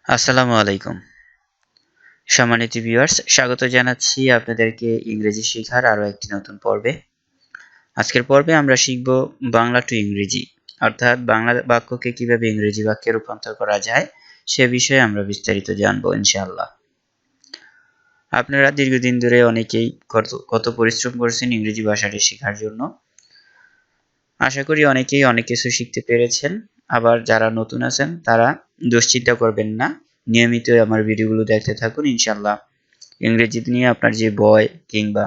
আসসালামু আলাইকুম সম্মানিত ভিউয়ার্স, স্বাগত জানাচ্ছি আপনাদেরকে ইংরেজি শেখার আরো একটি নতুন পর্বে। আজকের পর্বে আমরা শিখব বাংলা টু ইংরেজি, অর্থাৎ বাংলা বাক্যকে কিভাবে ইংরেজি বাক্যে রূপান্তর করা যায় সে বিষয়ে আমরা বিস্তারিত জানবো ইনশাআল্লাহ। আপনারা দীর্ঘদিন ধরে অনেকেই কত পরিশ্রম করেছেন ইংরেজি ভাষাটি শেখার জন্য। আশা করি অনেকেই অনেক কিছু শিখতে পেরেছেন। আবার যারা নতুন আছেন তারা দুশ্চিন্তা করবেন না, নিয়মিত আমার ভিডিওগুলো দেখতে থাকুন। ইনশাআল্লাহ ইংরেজি নিয়ে আপনার যে ভয় কিংবা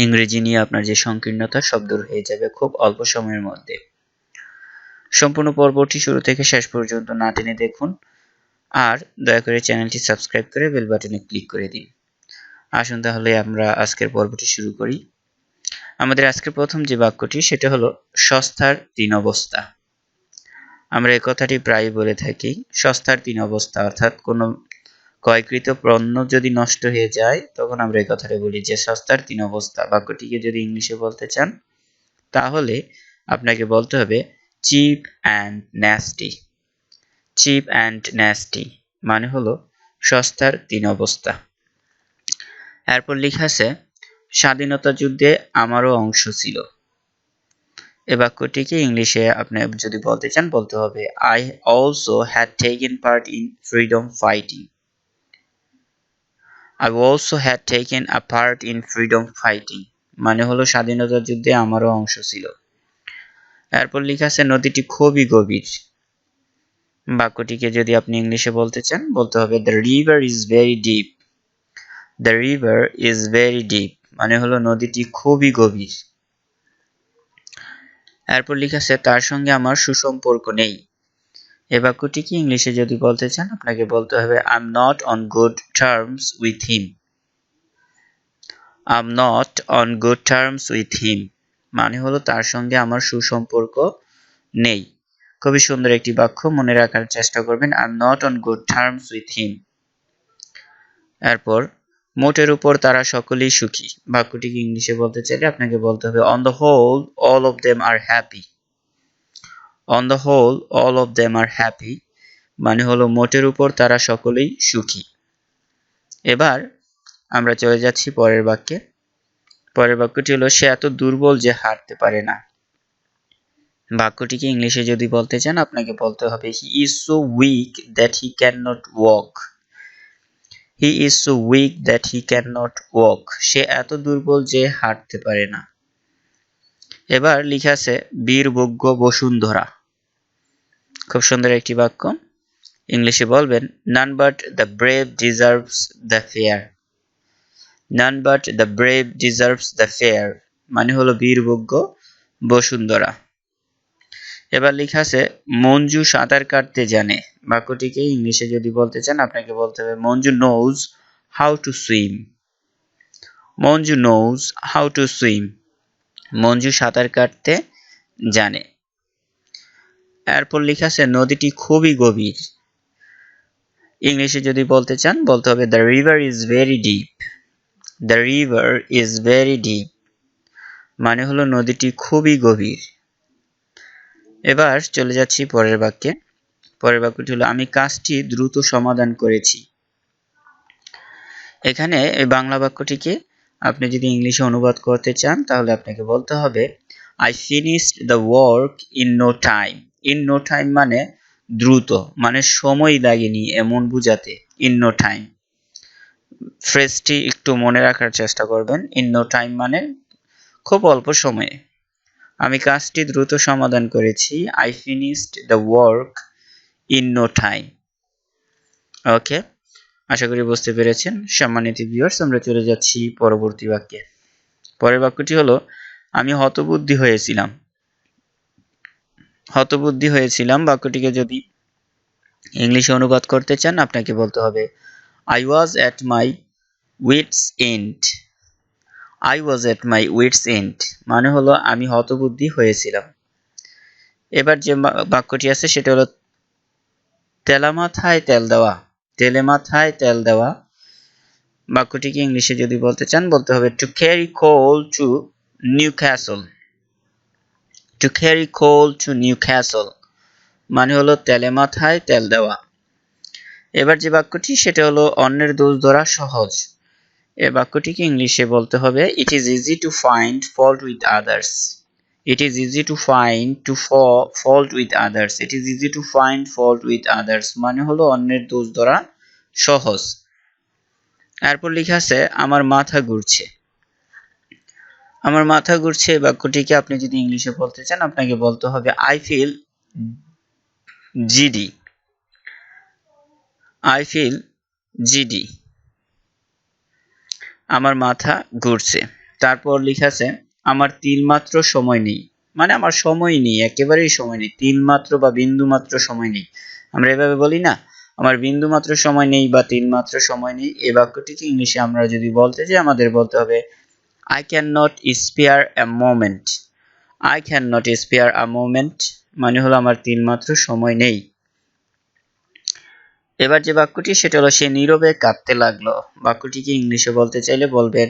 ইংরেজি নিয়ে আপনার যে সংকীর্ণতা সব দূর হয়ে যাবে খুব অল্প সময়ের মধ্যে। সম্পূর্ণ পর্বটি শুরু থেকে শেষ পর্যন্ত না টেনে দেখুন, আর দয়া করে চ্যানেলটি সাবস্ক্রাইব করে বেল বাটনে ক্লিক করে দিন। আসুন তাহলে আমরা আজকের পর্বটি শুরু করি। আমাদের আজকের প্রথম যে বাক্যটি সেটা হলো সস্তার তিন অবস্থা। আমরা এই কথাটি প্রায় বলে থাকি, সস্তার তিন অবস্থা, অর্থাৎ কোনো ক্রয়কৃত পণ্য যদি নষ্ট হয়ে যায় তখন আমরা এই কথাটা বলি যে সস্তার তিন অবস্থা। বাক্যটিকে যদি ইংলিশে বলতে চান তাহলে আপনাকে বলতে হবে chip and nasty. Chip and nasty মানে হলো সস্তার তিন অবস্থা। এরপর লেখা আছে স্বাধীনতা যুদ্ধে আমারও অংশ ছিল। এই বাক্যটিকে ইংলিশে আপনি যদি বলতে চান বলতে হবে I also had taken part in freedom fighting. I also had taken a part in freedom fighting মানে হলো স্বাধীনতা যুদ্ধে আমারও অংশ ছিল। এরপর লেখা আছে নদীটি খুবই গভীর। বাক্যটিকে যদি আপনি ইংলিশে বলতে চান বলতে হবে the river is very deep. The river is very deep মানে হলো নদীটি খুবই গভীর। এরপর লেখা আছে তার সঙ্গে আমার সুসম্পর্ক নেই। এই বাক্যটিকে ইংলিশে যদি বলতে চান আপনাকে বলতে হবে I'm not on good terms with him. I'm not on good terms with him মানে হলো তার সঙ্গে আমার সুসম্পর্ক নেই। খুবই সুন্দর একটি বাক্য, মনে রাখার চেষ্টা করবেন I'm not on good terms with him। এরপর মোটের উপর তারা সকলেই সুখী। বাক্যটিকে ইংলিশে বলতে চাইলে আপনাকে বলতে হবে on the whole all of them are happy. On the whole all of them are happy মানে হলো মোটের উপর তারা সকলেই সুখী। এবার আমরা চলে যাচ্ছি পরের বাক্যে। পরের বাক্যটি হলো সে এত দুর্বল যে হাঁটতে পারে না। বাক্যটিকে ইংলিশে যদি বলতে চান আপনাকে বলতে হবে he is so weak that he cannot walk. He is so weak that he cannot walk সে এত দুর্বল যে হাঁটতে পারে না। এবার লেখা আছে বীরভোগ্য বসুন্ধরা। খুব সুন্দর একটি বাক্য, ইংলিশে বলবেন none but the brave deserves the fair. None but the brave deserves the fair মানে হলো বীরভোগ্য বসুন্ধরা। এবার লেখা আছে মঞ্জু সাঁতার কাটতে জানে। বাক্যটিকে ইংলিশে যদি বলতে চান আপনাকে বলতে হবে Manju knows how to swim. Manju knows how to swim Manju সাঁতার কাটতে জানে। এরপর লেখা আছে নদীটি খুবই গভীর। ইংলিশে যদি বলতে চান বলতে হবে the river is very deep. The river is very deep মানে হলো নদীটি খুবই গভীর। এবার চলে যাচ্ছি পরের বাক্যে। পরের বাক্যটি হলো আমি কাজটি দ্রুত সমাধান করেছি। এখানে এই বাংলা বাক্যটিকে আপনি যদি ইংলিশে অনুবাদ করতে চান তাহলে আপনাকে বলতে হবে I finished the work in no time. In no time মানে দ্রুত, মানে সময় লাগেনি এমন বুঝাতে in no time। ফ্রেজটি একটু মনে রাখার চেষ্টা করবেন। in no time মানে খুব অল্প সময়ে। আমি কাজটি দ্রুত সমাধান করেছি I finished the work in no time. ওকে, আশা করি বুঝতে পেরেছেন। সম্মানিত ভিউয়ার্স, আমরা চলে যাচ্ছি পরবর্তী বাক্যে। পরের বাক্যটি হলো আমি হতবুদ্ধি হয়েছিলাম। হতবুদ্ধি হয়েছিলাম বাক্যটিকে যদি ইংলিশে অনুবাদ করতে চান আপনাকে বলতে হবে I was at my wits end. I was at my wits end মানে হলো আমি হতবুদ্ধি হয়েছিলাম। এবার যে বাক্যটি আছে সেটা হলো তেলা মাথায় তেল দেওয়া। তেলে মাথায় তেল দেওয়া। বাক্যটিকে ইংলিশে যদি বলতে চান বলতে হবে to carry coal to Newcastle. To carry coal to Newcastle মানে হলো তেলে মাথায় তেল দেওয়া। এবার যে বাক্যটি সেটা হলো অন্যের দোষ ধরা সহজ। এই বাক্যটিকে ইংলিশে বলতে হবে it is easy to find fault with others. It is easy to find fault with others. It is easy to find fault with others মানে হলো অন্যের দোষ ধরা সহজ। এরপর লেখা আছে আমার মাথা ঘুরছে। আমার মাথা ঘুরছে এই বাক্যটিকে আপনি যদি ইংলিশে বলতে চান আপনাকে বলতে হবে I feel giddy. I feel giddy. আমার মাথা ঘুরছে। তারপর লেখা আছে আমার তিলমাত্র সময় নেই। মানে আমার সময় নেই, একেবারেই সময় নেই, তিলমাত্র বা বিন্দুমাত্র সময় নেই। আমরা এভাবে বলি না, আমার বিন্দুমাত্র সময় নেই বা তিলমাত্র সময় নেই। এই বাক্যটিকে ইংলিশে আমরা যদি বলতে চাই আমাদের বলতে হবে I cannot spare a moment. I cannot spare a moment মানে হলো আমার তিলমাত্র সময় নেই। এবার যে বাক্যটি সেটা হলো সে নীরবে কাঁদতে লাগলো। বাক্যটিকে ইংলিশে বলতে চাইলে বলবেন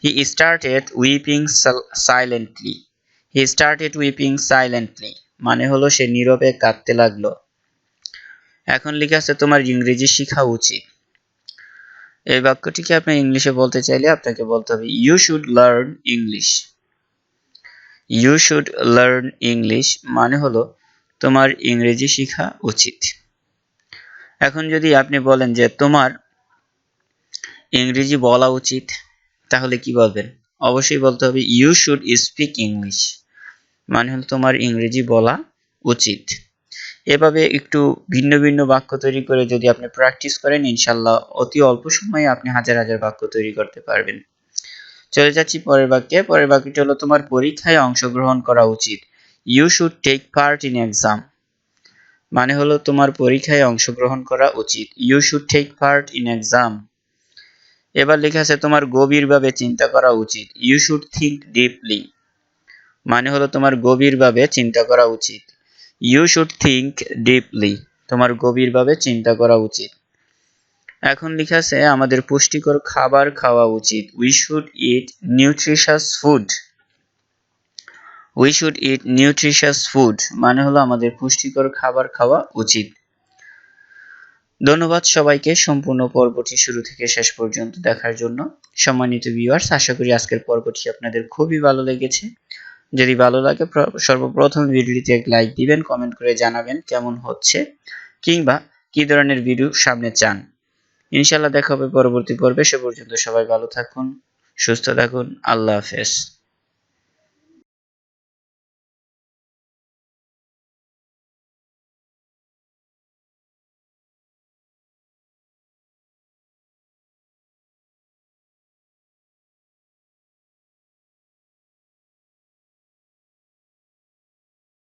he started weeping silently. He started weeping silently মানে হলো সে নীরবে কাঁদতে লাগলো। এখন লেখা আছে তোমার ইংরেজি শেখা উচিত। এই বাক্যটিকে আপনি ইংলিশে বলতে চাইলে আপনাকে বলতে হবে you should learn English. You should learn English মানে হলো তোমার ইংরেজি শেখা উচিত। এখন যদি আপনি বলেন যে তোমার ইংরেজি বলা উচিত তাহলে কি বলবেন? অবশ্যই বলতে হবে you should speak English মানে হলো তোমার ইংরেজি বলা উচিত। এভাবে একটু ভিন্ন ভিন্ন বাক্য তৈরি করে যদি আপনি প্র্যাকটিস করেন ইনশাআল্লাহ অতি অল্প সময়ে আপনি হাজার হাজার বাক্য তৈরি করতে পারবেন। চলে যাচ্ছি পরের বাক্যে। পরের বাক্যটি হলো তোমার পরীক্ষায় অংশগ্রহণ করা উচিত। You should take part in exam মানে হলো তোমার পরীক্ষায় অংশগ্রহণ করা উচিত। You should take part in exam। এবার লেখা আছে তোমার গভীরভাবে চিন্তা করা উচিত। You should think deeply মানে হলো তোমার গভীরভাবে চিন্তা করা উচিত। You should think deeply তোমার গভীরভাবে চিন্তা করা উচিত। এখন লেখা আছে আমাদের পুষ্টিকর খাবার খাওয়া উচিত। We should eat nutritious food. We should eat nutritious food মানে হলো আমাদের পুষ্টিকর খাবার খাওয়া উচিত। ধন্যবাদ সবাইকে সম্পূর্ণ পর্বটি শুরু থেকে শেষ পর্যন্ত দেখার জন্য। সম্মানিত ভিউয়ার্স, আশা করি আজকের পর্বটি আপনাদের খুবই ভালো লেগেছে। যদি ভালো লাগে সর্বপ্রথম ভিডিওটিতে এক লাইক দিবেন, কমেন্ট করে জানাবেন কেমন হচ্ছে কিংবা কি ধরনের ভিডিও সামনে চান। ইনশাআল্লাহ দেখা হবে পরবর্তী পর্বে। সে পর্যন্ত সবাই ভালো থাকুন, সুস্থ থাকুন। আল্লাহ হাফেজ।